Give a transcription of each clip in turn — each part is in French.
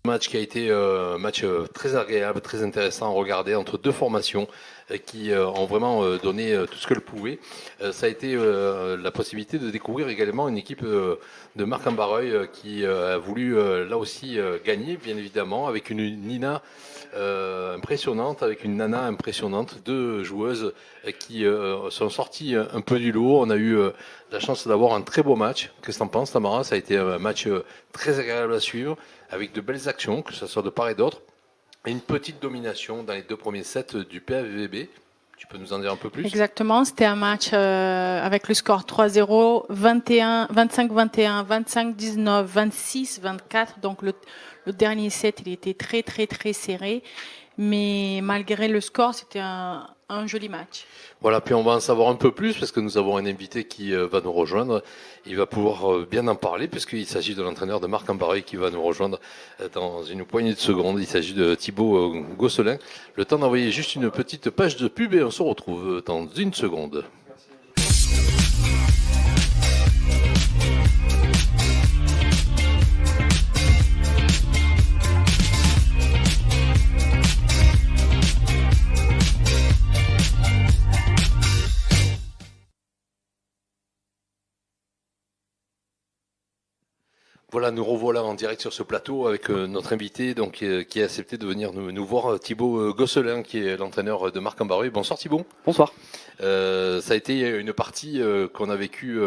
Match qui a été un match très agréable, très intéressant à regarder entre deux formations qui ont vraiment donné tout ce qu'elles pouvaient. Ça a été la possibilité de découvrir également une équipe de Marc Ambareuil qui a voulu là aussi gagner, bien évidemment, avec une Nina impressionnante, avec une Nana impressionnante, deux joueuses qui sont sorties un peu du lot. On a eu la chance d'avoir un très beau match. Qu'est-ce que t'en penses, Tamara? Ça a été un match très agréable à suivre, avec de belles actions, que ce soit de part et d'autre, et une petite domination dans les deux premiers sets du PAVB. Tu peux nous en dire un peu plus? Exactement, c'était un match avec le score 3-0, 21, 25-21, 25-19, 26-24. Donc le dernier set, il était très très très serré. Mais malgré le score, c'était un joli match. Voilà, puis on va en savoir un peu plus parce que nous avons un invité qui va nous rejoindre. Il va pouvoir bien en parler puisqu'il s'agit de l'entraîneur de Marc Ambareuil qui va nous rejoindre dans une poignée de secondes. Il s'agit de Thibaut Gosselin. Le temps d'envoyer juste une petite page de pub et on se retrouve dans une seconde. Voilà, nous revoilà en direct sur ce plateau avec notre invité donc, qui a accepté de venir nous voir, Thibaut Gosselin, qui est l'entraîneur de Marc Ambareuil. Bonsoir Thibaut. Bonsoir. Ça a été une partie qu'on a vécue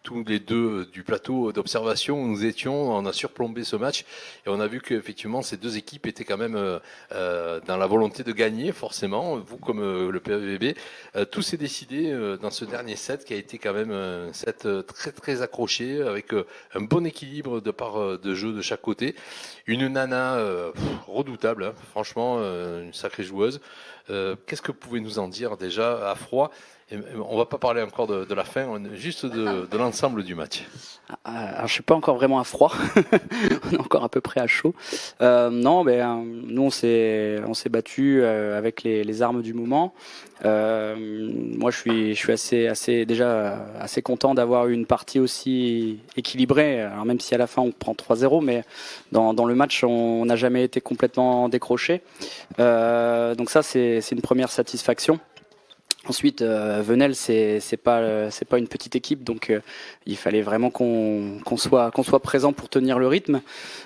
tous les deux du plateau d'observation où nous étions. On a surplombé ce match et on a vu qu'effectivement ces deux équipes étaient quand même dans la volonté de gagner, forcément, vous comme le PAVB. Tout s'est décidé dans ce dernier set qui a été quand même un set très très accroché avec un bon équilibre de part de jeu de chaque côté. Une Nana redoutable, hein, franchement, une sacrée joueuse. Qu'est-ce que vous pouvez nous en dire déjà à froid? Et on va pas parler encore de la fin, juste de l'ensemble du match. Alors je suis pas encore vraiment à froid, on est encore à peu près à chaud. Non, nous on s'est battu avec les armes du moment. Moi je suis assez content d'avoir eu une partie aussi équilibrée. Alors même si à la fin on prend 3-0, mais dans le match on n'a jamais été complètement décroché. Donc ça c'est une première satisfaction. Ensuite, Venelle, c'est pas une petite équipe, donc il fallait vraiment qu'on soit présent pour tenir le rythme.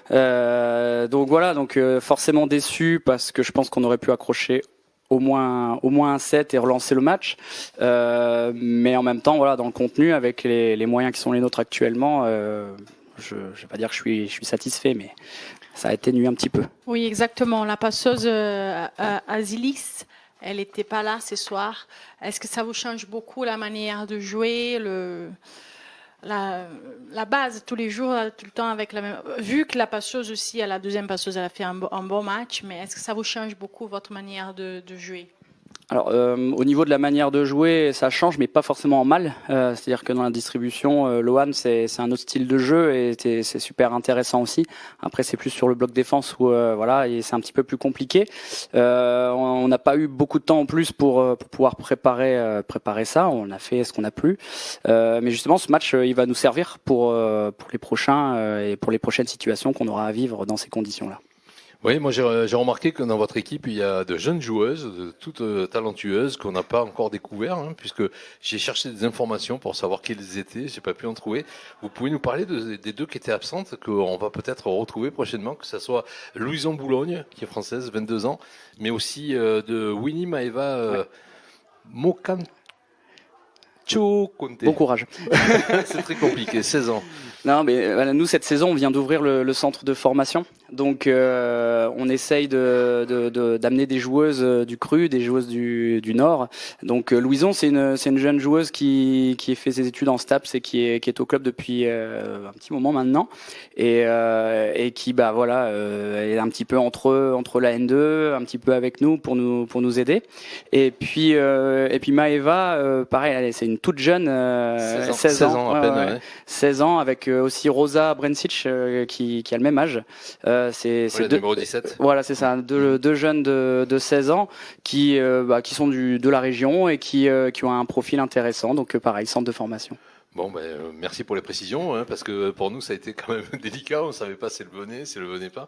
Donc voilà, forcément déçu parce que je pense qu'on aurait pu accrocher au moins un set et relancer le match. Mais en même temps, voilà, dans le contenu, avec les moyens qui sont les nôtres actuellement, je vais pas dire que je suis satisfait, mais ça a atténué un petit peu. Oui, exactement. La passeuse Azilis, elle n'était pas là ce soir. Est-ce que ça vous change beaucoup la manière de jouer, la base tous les jours, tout le temps avec la même. Vu que la passeuse aussi, la deuxième passeuse, elle a fait un bon match, mais est-ce que ça vous change beaucoup votre manière de jouer? Alors, au niveau de la manière de jouer, ça change, mais pas forcément en mal. C'est-à-dire que dans la distribution, Lohan, c'est un autre style de jeu et c'est super intéressant aussi. Après, c'est plus sur le bloc défense où voilà, et c'est un petit peu plus compliqué. On n'a pas eu beaucoup de temps en plus pour pouvoir préparer ça. On a fait ce qu'on a pu. Mais justement, ce match, il va nous servir pour les prochains et pour les prochaines situations qu'on aura à vivre dans ces conditions-là. Oui, moi j'ai remarqué que dans votre équipe, il y a de jeunes joueuses, toutes talentueuses, qu'on n'a pas encore découvert, hein, puisque j'ai cherché des informations pour savoir qui elles étaient, j'ai pas pu en trouver. Vous pouvez nous parler des deux qui étaient absentes, qu'on va peut-être retrouver prochainement, que ce soit Louison Boulogne, qui est française, 22 ans, mais aussi de Winnie Maeva Mokancho Conte. Bon courage. C'est très compliqué, 16 ans. Non, mais voilà, nous cette saison, on vient d'ouvrir le centre de formation, donc on essaye d'amener des joueuses du cru, des joueuses du nord. Donc Louison, c'est une jeune joueuse qui fait ses études en STAPS et qui est au club depuis un petit moment maintenant, et qui voilà est un petit peu entre la N2, un petit peu avec nous pour nous aider. Et puis Maeva, pareil, c'est une toute jeune, 16 ans à peine, ouais. 16 ans avec aussi Rosa Brencic qui a le même âge. C'est numéro 17. Voilà, c'est ça, deux jeunes de 16 ans qui sont de la région et qui ont un profil intéressant. Donc pareil, centre de formation. Bon, merci pour les précisions, hein, parce que pour nous, ça a été quand même délicat. On ne savait pas si le venait pas.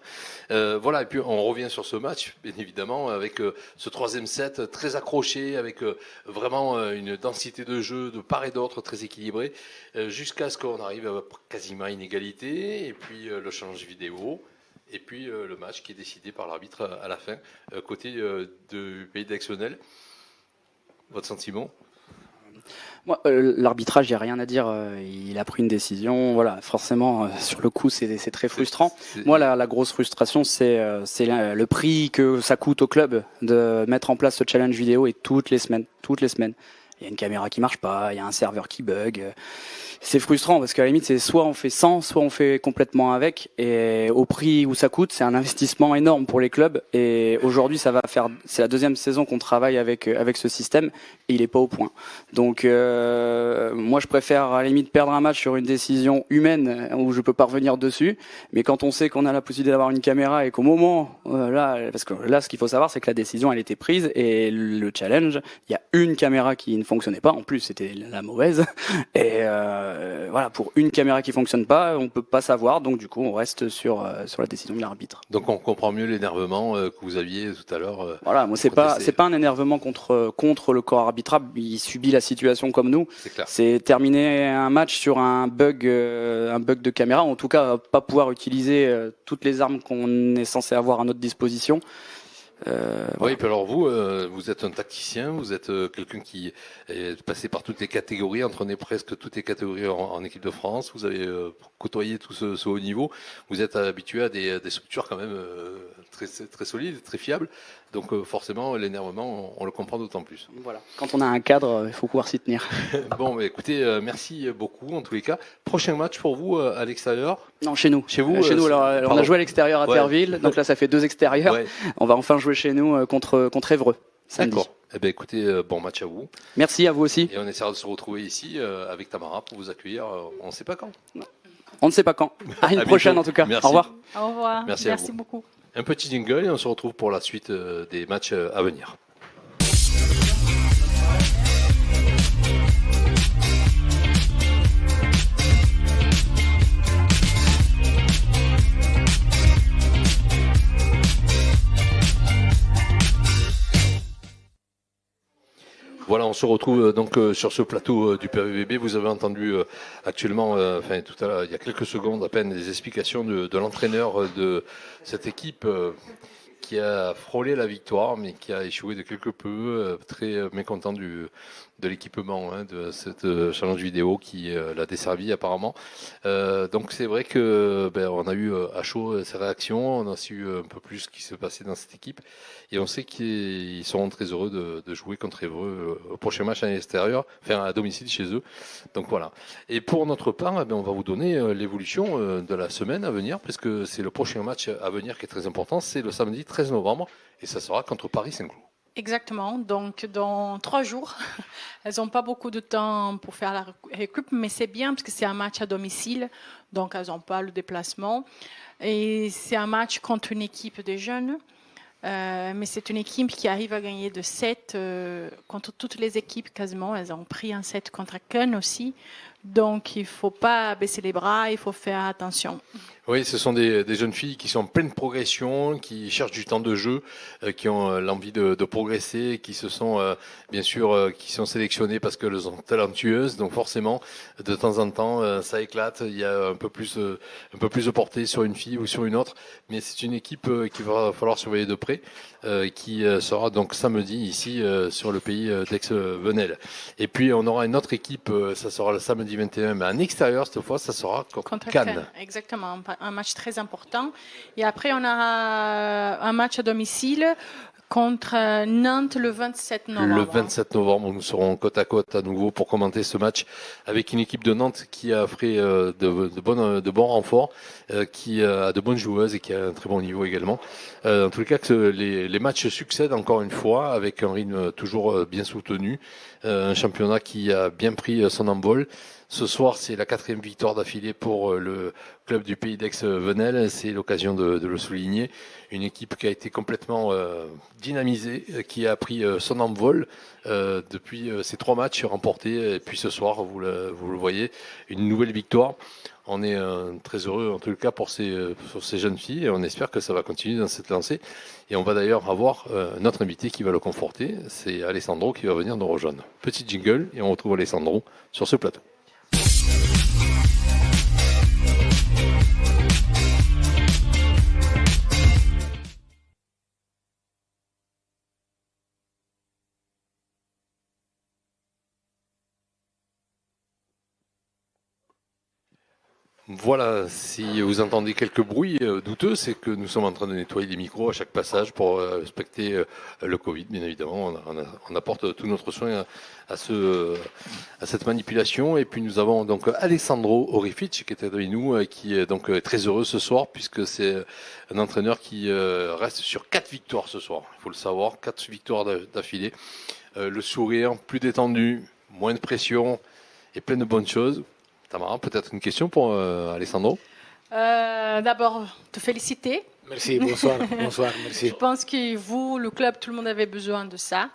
Voilà, et puis on revient sur ce match, bien évidemment, avec ce troisième set très accroché, avec vraiment une densité de jeu de part et d'autre très équilibrée, jusqu'à ce qu'on arrive quasiment à une égalité, et puis le challenge vidéo, et puis le match qui est décidé par l'arbitre à la fin, côté du pays d'Aixonel. Votre sentiment ? Moi, l'arbitrage, il n'y a rien à dire. Il a pris une décision. Voilà, forcément, sur le coup, c'est très frustrant. Moi, la grosse frustration, c'est le prix que ça coûte au club de mettre en place ce challenge vidéo et toutes les semaines. Il y a une caméra qui marche pas, il y a un serveur qui bug. C'est frustrant parce qu'à la limite, c'est soit on fait sans, soit on fait complètement avec. Et au prix où ça coûte, c'est un investissement énorme pour les clubs. Et aujourd'hui, c'est la deuxième saison qu'on travaille avec ce système et il est pas au point. Donc, moi, je préfère à la limite perdre un match sur une décision humaine où je peux pas revenir dessus. Mais quand on sait qu'on a la possibilité d'avoir une caméra et qu'au moment, parce que là, ce qu'il faut savoir, c'est que la décision, elle était prise et le challenge, il y a une caméra qui ne fonctionnait pas. En plus, c'était la mauvaise. Et voilà, pour une caméra qui fonctionne pas, on peut pas savoir, donc du coup on reste sur la décision de l'arbitre. Donc on comprend mieux l'énervement que vous aviez tout à l'heure. Voilà, moi c'est pas un énervement contre le corps arbitral, il subit la situation comme nous. C'est terminer un match sur un bug de caméra, en tout cas pas pouvoir utiliser toutes les armes qu'on est censé avoir à notre disposition. Oui, puis alors vous êtes un tacticien, vous êtes quelqu'un qui est passé par toutes les catégories, entraîné presque toutes les catégories en équipe de France. Vous avez côtoyé tout ce haut niveau. Vous êtes habitué à des structures quand même très très solides, très fiables. Donc forcément, l'énervement, on le comprend d'autant plus. Voilà. Quand on a un cadre, il faut pouvoir s'y tenir. Bon, écoutez, merci beaucoup en tous les cas. Prochain match pour vous à l'extérieur ? Non, chez nous. Chez vous. Chez nous. Alors, on a joué à l'extérieur à Terville, donc là ça fait 2 extérieurs. Ouais. On va enfin jouer chez nous contre Évreux. Samedi. D'accord. Eh bien, écoutez, bon match à vous. Merci à vous aussi. Et on essaiera de se retrouver ici avec Tamara pour vous accueillir. On ne sait pas quand. On ne sait pas quand. À une prochaine en tout cas. Merci. Au revoir. Au revoir. Merci beaucoup. Un petit jingle et on se retrouve pour la suite des matchs à venir. Voilà, on se retrouve donc sur ce plateau du PVB. Vous avez entendu actuellement, tout à l'heure, il y a quelques secondes à peine, des explications de l'entraîneur de cette équipe qui a frôlé la victoire, mais qui a échoué de quelque peu, très mécontent de l'équipement de cette challenge vidéo qui l'a desservi apparemment. Donc c'est vrai que on a eu à chaud ces réactions, on a su un peu plus ce qui se passait dans cette équipe, et on sait qu'ils seront très heureux de jouer contre Évreux au prochain match à l'extérieur, enfin à domicile chez eux. Donc voilà. Et pour notre part, on va vous donner l'évolution de la semaine à venir, parce que c'est le prochain match à venir qui est très important, c'est le samedi 13 novembre, et ça sera contre Paris-Saint-Cloud. Exactement, donc dans 3 jours, elles n'ont pas beaucoup de temps pour faire la récup, mais c'est bien parce que c'est un match à domicile, donc elles n'ont pas le déplacement. Et c'est un match contre une équipe de jeunes, mais c'est une équipe qui arrive à gagner de 7 contre toutes les équipes quasiment. Elles ont pris un 7 contre Ken aussi, donc il ne faut pas baisser les bras, il faut faire attention. Oui, ce sont des jeunes filles qui sont en pleine progression, qui cherchent du temps de jeu, qui ont l'envie de progresser, qui se sont bien sûr qui sont sélectionnées parce qu'elles sont talentueuses. Donc forcément, de temps en temps, ça éclate. Il y a un peu plus de portée sur une fille ou sur une autre. Mais c'est une équipe qu'il va falloir surveiller de près, qui sera donc samedi ici sur le pays d'Aix-Venelle. Et puis on aura une autre équipe, ça sera le samedi 21, mais en extérieur cette fois, ça sera contre Cannes. Exactement. Un match très important. Et après, on aura un match à domicile contre Nantes le 27 novembre. Le 27 novembre, nous serons côte à côte à nouveau pour commenter ce match avec une équipe de Nantes qui a fait de bons renforts, qui a de bonnes joueuses et qui a un très bon niveau également. En tous les cas, que les matchs succèdent encore une fois avec un rythme toujours bien soutenu, un championnat qui a bien pris son envol. Ce soir, c'est la 4e victoire d'affilée pour le club du Pays d'Aix-Venelle. C'est l'occasion de le souligner. Une équipe qui a été complètement dynamisée, qui a pris son envol depuis ces 3 matchs remportés. Et puis ce soir, vous le voyez, une nouvelle victoire. On est très heureux en tout cas pour ces jeunes filles et on espère que ça va continuer dans cette lancée. Et on va d'ailleurs avoir notre invité qui va le conforter. C'est Alessandro qui va venir nous rejoindre. Petit jingle et on retrouve Alessandro sur ce plateau. Voilà, si vous entendez quelques bruits douteux, c'est que nous sommes en train de nettoyer les micros à chaque passage pour respecter le Covid, bien évidemment. On apporte tout notre soin à cette manipulation. Et puis nous avons donc Alessandro Orific qui est avec nous, qui est donc très heureux ce soir, puisque c'est un entraîneur qui reste sur 4 victoires ce soir. Il faut le savoir, 4 victoires d'affilée. Le sourire, plus détendu, moins de pression et plein de bonnes choses. Tamara, peut-être une question pour Alessandro. D'abord, te féliciter. Merci, bonsoir, merci. Je pense que vous, le club, tout le monde avait besoin de ça.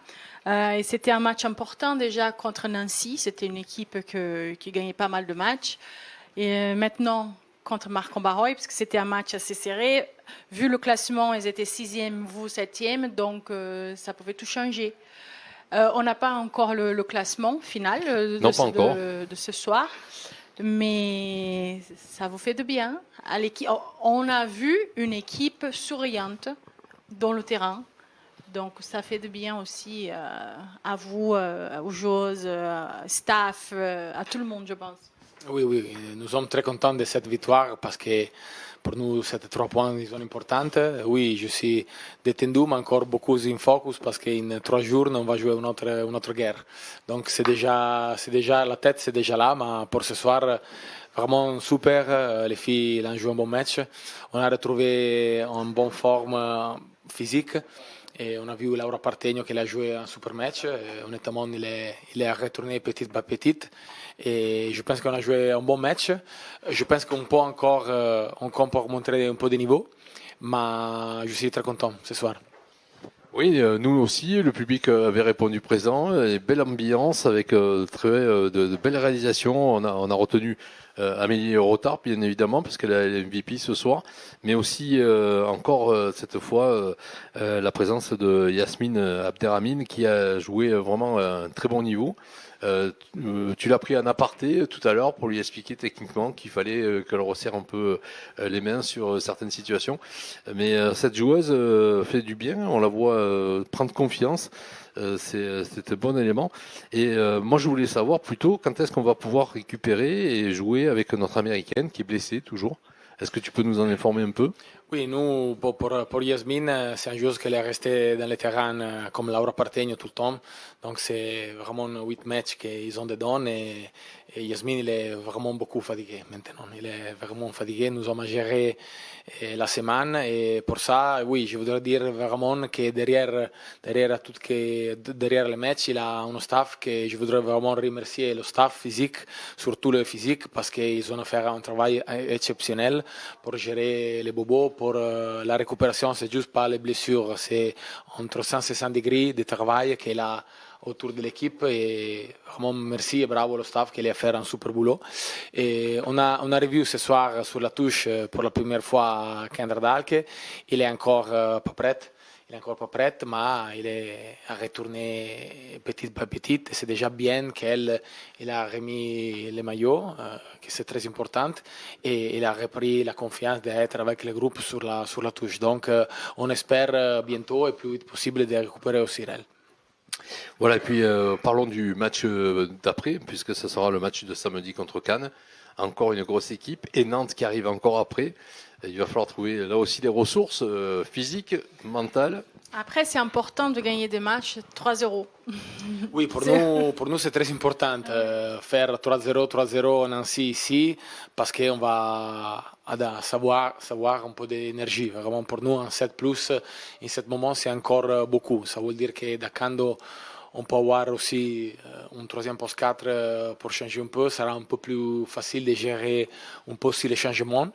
Et c'était un match important déjà contre Nancy. C'était une équipe qui gagnait pas mal de matchs. Et maintenant, contre Marcq-en-Barœul, parce que c'était un match assez serré. Vu le classement, ils étaient 6e, vous 7e, donc ça pouvait tout changer. On n'a pas encore le classement final de ce soir. Mais ça vous fait de bien. On a vu une équipe souriante dans le terrain. Donc ça fait de bien aussi à vous, aux joueuses, staff, à tout le monde, je pense. Oui, nous sommes très contents de cette victoire parce que pour nous, ces 3 points ils sont importants. Oui, je suis détendu, mais encore beaucoup in focus parce qu'en 3 jours, on va jouer une autre guerre. Donc c'est déjà la tête, c'est déjà là, mais pour ce soir, vraiment super. Les filles ont joué un bon match. On a retrouvé une bonne forme physique. Et on a vu Laura Partegno qui a joué un super match. Honnêtement, il est retourné petit par petit. Et je pense qu'on a joué un bon match. Je pense qu'on peut encore montrer un peu de niveau. Mais je suis très content ce soir. Oui, nous aussi, le public avait répondu présent. Et belle ambiance avec de belles réalisations. On a retenu Amélie Rotard, bien évidemment, parce qu'elle est MVP ce soir, mais aussi encore cette fois la présence de Yasmine Abderrahmine qui a joué vraiment un très bon niveau. Tu l'as pris en aparté tout à l'heure pour lui expliquer techniquement qu'il fallait qu'elle resserre un peu les mains sur certaines situations. Mais cette joueuse fait du bien, on la voit prendre confiance. C'est un bon élément. Et moi, je voulais savoir plutôt quand est-ce qu'on va pouvoir récupérer et jouer avec notre américaine qui est blessée toujours. Est-ce que tu peux nous en informer un peu? Oui, nous, pour Yasmine, c'est un joueur qui est resté dans le terrain comme Laura Partegno tout le temps. Donc, c'est vraiment 8 matchs qu'ils ont dedans et Yasmine, il est vraiment beaucoup fatigué maintenant. Il est vraiment fatigué. Nous avons géré la semaine et pour ça, oui, je voudrais dire vraiment que derrière le match, il a un staff que je voudrais vraiment remercier, le staff physique, surtout le physique, parce qu'ils ont fait un travail exceptionnel pour gérer les bobos. Pour la récupération, c'est juste pas les blessures, c'est entre 160 degrés de travail qu'il a autour de l'équipe et vraiment merci et bravo au staff qui a fait un super boulot. Et on a revu ce soir sur la touche pour la première fois Kendra Dahlke, il est encore pas prêt. Il n'est encore pas prête, mais il est à retourner petit par petit. C'est déjà bien qu'il a remis le maillot, que c'est très important, et il a repris la confiance d'être avec le groupe sur la touche. Donc, on espère bientôt et plus vite possible de récupérer aussi elle. Voilà, et puis parlons du match d'après, puisque ce sera le match de samedi contre Cannes. Encore une grosse équipe, et Nantes qui arrive encore après. Il va falloir trouver là aussi des ressources physiques, mentales. Après, c'est important de gagner des matchs 3-0. Oui, pour nous c'est très important faire 3-0, 3-0 Nancy ici, parce qu'on va savoir un peu d'énergie. Vraiment, pour nous, un 7+, en ce moment, c'est encore beaucoup. Ça veut dire que quand on peut avoir aussi un troisième poste 4 pour changer un peu. Ça sera un peu plus facile de gérer un peu aussi les changements.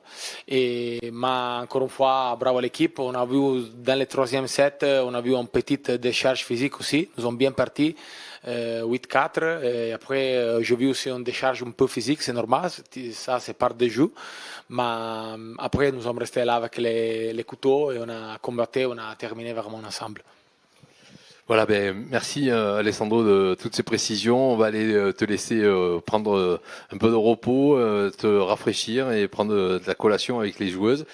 Mais encore une fois, bravo à l'équipe. On a vu dans le troisième set, on a vu une petite décharge physique aussi. Nous sommes bien partis. 8-4 et après j'ai vu aussi une décharge un peu physique, c'est normal, ça c'est part des jeux, mais après nous sommes restés là avec les couteaux et on a combattu, on a terminé vraiment ensemble. Voilà, merci Alessandro de toutes ces précisions. On va aller te laisser prendre un peu de repos, te rafraîchir et prendre de la collation avec les joueuses.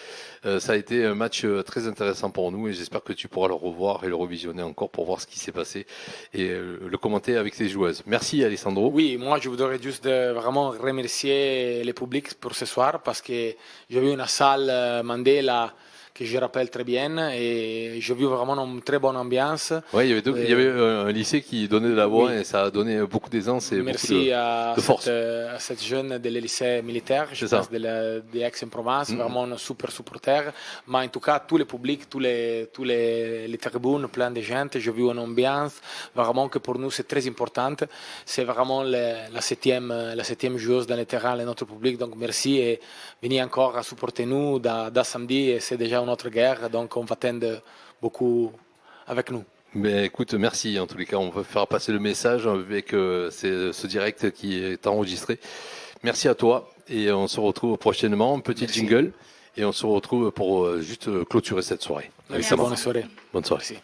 Ça a été un match très intéressant pour nous et j'espère que tu pourras le revoir et le revisionner encore pour voir ce qui s'est passé et le commenter avec les joueuses. Merci Alessandro. Oui, moi je voudrais juste vraiment remercier le public pour ce soir parce que j'ai vu une salle Mandela que je rappelle très bien et j'ai vu vraiment une très bonne ambiance. Oui, il y avait un lycée qui donnait de la voix et ça a donné beaucoup d'aisance et merci beaucoup de force. à cette jeune du lycée militaire, je pense de Aix-en-Provence, vraiment un super supporter. Mais en tout cas, tout le public, tous les tribunes, plein de gens, j'ai vu une ambiance vraiment que pour nous c'est très importante. C'est vraiment la septième joueuse dans le terrain de notre public, donc merci et venez encore à supporter nous dès samedi et c'est déjà notre guerre, donc on va attendre beaucoup avec nous. Mais écoute, merci. En tous les cas, on va faire passer le message avec ce direct qui est enregistré. Merci à toi et on se retrouve prochainement. Un petit jingle et on se retrouve pour juste clôturer cette soirée. Merci. Bonne soirée. Bonne soirée. Merci.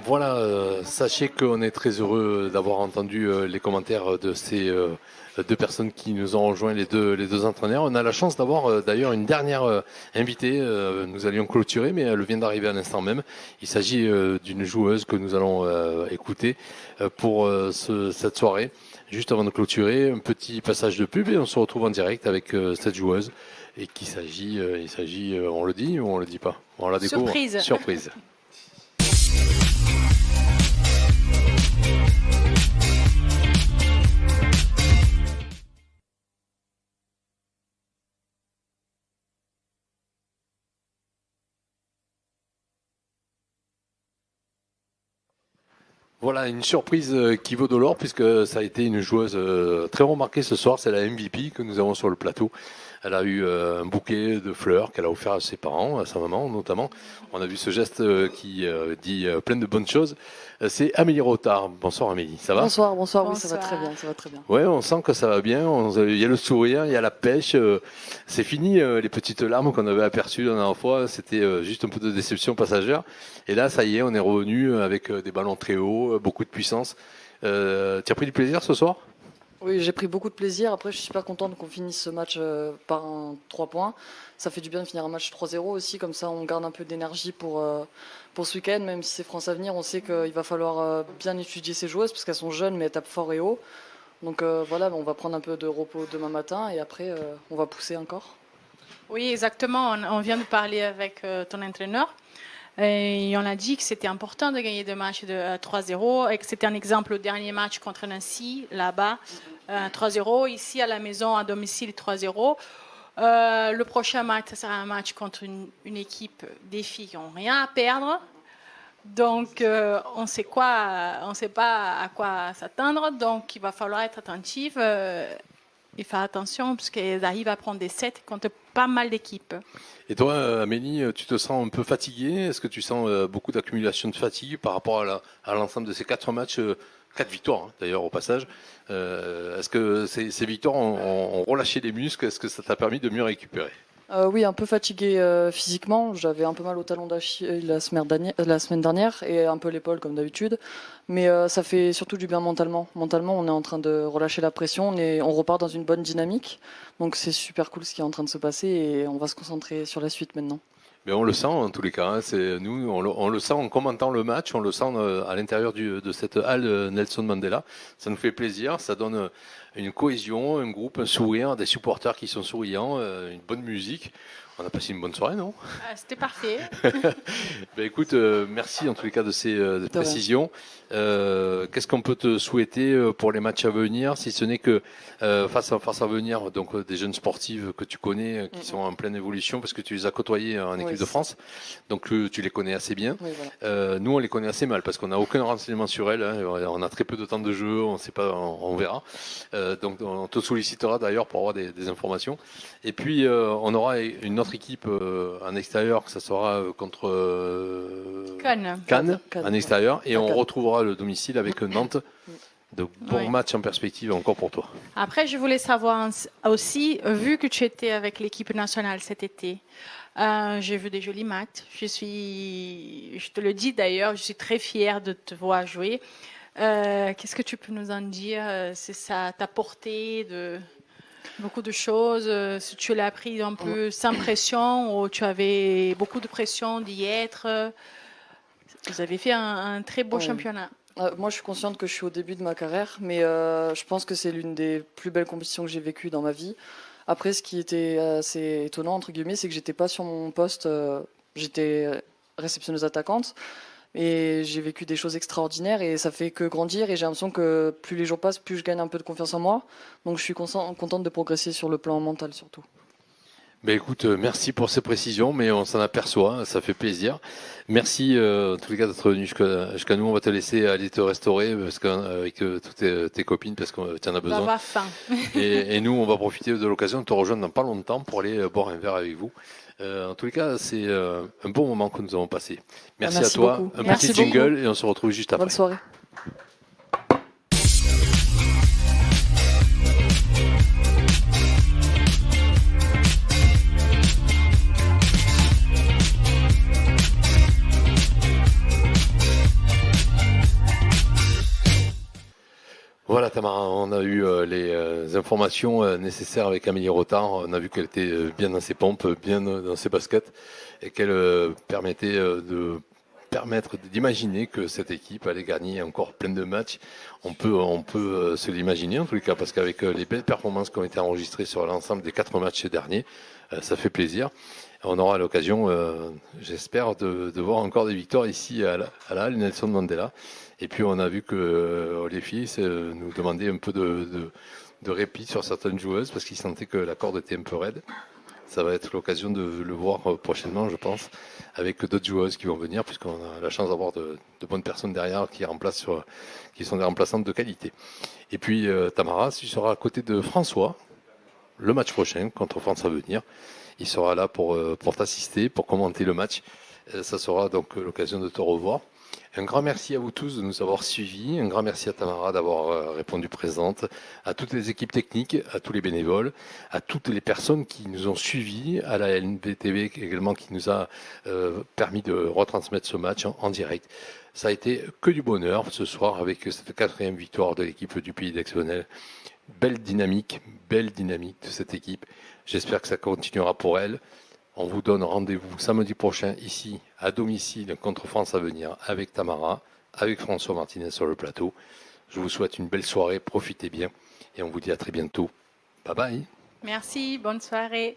Voilà, sachez qu'on est très heureux d'avoir entendu les commentaires de ces deux personnes qui nous ont rejoint, les deux entraîneurs. On a la chance d'avoir d'ailleurs une dernière invitée. Nous allions clôturer, mais elle vient d'arriver à l'instant même. Il s'agit d'une joueuse que nous allons écouter pour cette soirée. Juste avant de clôturer, un petit passage de pub et on se retrouve en direct avec cette joueuse. Et qu'il s'agit, on le dit ou on le dit pas? On la découvre. Surprise. Surprise. Voilà, une surprise qui vaut de l'or puisque ça a été une joueuse très remarquée ce soir. C'est la MVP que nous avons sur le plateau. Elle a eu un bouquet de fleurs qu'elle a offert à ses parents, à sa maman notamment. On a vu ce geste qui dit plein de bonnes choses. C'est Amélie Rotard. Bonsoir Amélie, ça va? Bonsoir, oui, ça va très bien, Ouais, on sent que ça va bien. Il y a le sourire, il y a la pêche. C'est fini les petites larmes qu'on avait aperçues la dernière fois. C'était juste un peu de déception passagère. Et là, ça y est, on est revenu avec des ballons très hauts, beaucoup de puissance. Tu as pris du plaisir ce soir? Oui, j'ai pris beaucoup de plaisir. Après, je suis super contente qu'on finisse ce match par un 3 points. Ça fait du bien de finir un match 3-0 aussi. Comme ça, on garde un peu d'énergie pour ce week-end. Même si c'est France Avenir, on sait qu'il va falloir bien étudier ces joueuses parce qu'elles sont jeunes mais elles tapent fort et haut. Donc voilà, on va prendre un peu de repos demain matin et après, on va pousser encore. Oui, exactement. On vient de parler avec ton entraîneur. Et on a dit que c'était important de gagner deux matchs de 3-0 et que c'était un exemple au dernier match contre Nancy, là-bas, 3-0. Ici, à la maison, à domicile, 3-0. Le prochain match, ça sera un match contre une équipe des filles qui n'ont rien à perdre. Donc, on sait pas à quoi s'attendre. Donc, il va falloir être attentif et faire attention parce qu'elles arrivent à prendre des sets contre pas mal d'équipes. Et toi, Amélie, tu te sens un peu fatiguée? Est-ce que tu sens beaucoup d'accumulation de fatigue par rapport à l'ensemble de ces 4 matchs, 4 victoires hein, d'ailleurs au passage? Est-ce que ces victoires ont relâché les muscles? Est-ce que ça t'a permis de mieux récupérer? Oui, un peu fatiguée physiquement. J'avais un peu mal au talon d'Achille la semaine dernière et un peu l'épaule comme d'habitude. Mais ça fait surtout du bien mentalement. Mentalement, on est en train de relâcher la pression. On repart dans une bonne dynamique. Donc c'est super cool ce qui est en train de se passer et on va se concentrer sur la suite maintenant. Mais on le sent en tous les cas. Hein. Nous, on le sent en commentant le match, on le sent à l'intérieur de cette halle Nelson Mandela. Ça nous fait plaisir, ça donne une cohésion, un groupe, un sourire, des supporters qui sont souriants, une bonne musique. On a passé une bonne soirée, non? C'était parfait. Ben écoute, merci en tous les cas de ces précisions. Qu'est-ce qu'on peut te souhaiter pour les matchs à venir, si ce n'est que face à venir, donc des jeunes sportives que tu connais, qui sont en pleine évolution, parce que tu les as côtoyés en équipe de France, donc tu les connais assez bien. Oui, voilà. Nous, on les connaît assez mal parce qu'on n'a aucun renseignement sur elles. Hein. On a très peu de temps de jeu, on sait pas, on verra. Donc on te sollicitera d'ailleurs pour avoir des informations. Et puis on aura une autre équipe en extérieur, que ça sera contre Cannes en extérieur, et on retrouvera le domicile avec Nantes. De bons matchs en perspective encore pour toi. Après, je voulais savoir aussi, vu que tu étais avec l'équipe nationale cet été, j'ai vu des jolis matchs. Je te le dis d'ailleurs, je suis très fière de te voir jouer. Qu'est-ce que tu peux nous en dire? C'est ça t'a porté de beaucoup de choses. Si tu l'as appris un peu sans pression ou tu avais beaucoup de pression d'y être. Vous avez fait un très beau championnat. Moi, je suis consciente que je suis au début de ma carrière, mais je pense que c'est l'une des plus belles compétitions que j'ai vécues dans ma vie. Après, ce qui était assez étonnant, entre guillemets, c'est que j'étais pas sur mon poste. J'étais réceptionneuse attaquante, et j'ai vécu des choses extraordinaires, et ça fait que grandir. Et j'ai l'impression que plus les jours passent, plus je gagne un peu de confiance en moi. Donc, je suis contente de progresser sur le plan mental, surtout. Ben écoute, merci pour ces précisions, mais on s'en aperçoit, ça fait plaisir. Merci en tous les cas d'être venu jusqu'à nous. On va te laisser aller te restaurer parce avec toutes tes copines, parce que tu en as besoin. On va avoir faim. et nous, on va profiter de l'occasion de te rejoindre dans pas longtemps pour aller boire un verre avec vous. En tous les cas, c'est un bon moment que nous avons passé. Merci à toi. Beaucoup. Un Merci petit jingle et on se retrouve juste après. Bonne soirée. Voilà Tamara, on a eu les informations nécessaires avec Amélie Rotard. On a vu qu'elle était bien dans ses pompes, bien dans ses baskets, et qu'elle permettait d'imaginer que cette équipe allait gagner encore plein de matchs. On peut se l'imaginer en tous les cas, parce qu'avec les belles performances qui ont été enregistrées sur l'ensemble des 4 matchs derniers, ça fait plaisir. On aura l'occasion, j'espère, de voir encore des victoires ici à la Halle Nelson Mandela. Et puis on a vu que les filles nous demandaient un peu de répit sur certaines joueuses parce qu'ils sentaient que la corde était un peu raide. Ça va être l'occasion de le voir prochainement, je pense, avec d'autres joueuses qui vont venir, puisqu'on a la chance d'avoir de bonnes personnes derrière qui sont des remplaçantes de qualité. Et puis Tamara, tu seras à côté de François le match prochain contre France Avenir. Il sera là pour t'assister, pour commenter le match. Ça sera donc l'occasion de te revoir. Un grand merci à vous tous de nous avoir suivis. Un grand merci à Tamara d'avoir répondu présente, à toutes les équipes techniques, à tous les bénévoles, à toutes les personnes qui nous ont suivis, à la LNBTV également qui nous a permis de retransmettre ce match en direct. Ça a été que du bonheur ce soir avec cette 4e victoire de l'équipe du Pays d'Aix-Venelle. Belle dynamique de cette équipe. J'espère que ça continuera pour elle. On vous donne rendez-vous samedi prochain ici, à domicile, contre France Avenir, avec Tamara, avec François Martinez sur le plateau. Je vous souhaite une belle soirée, profitez bien, et on vous dit à très bientôt. Bye bye. Merci, bonne soirée.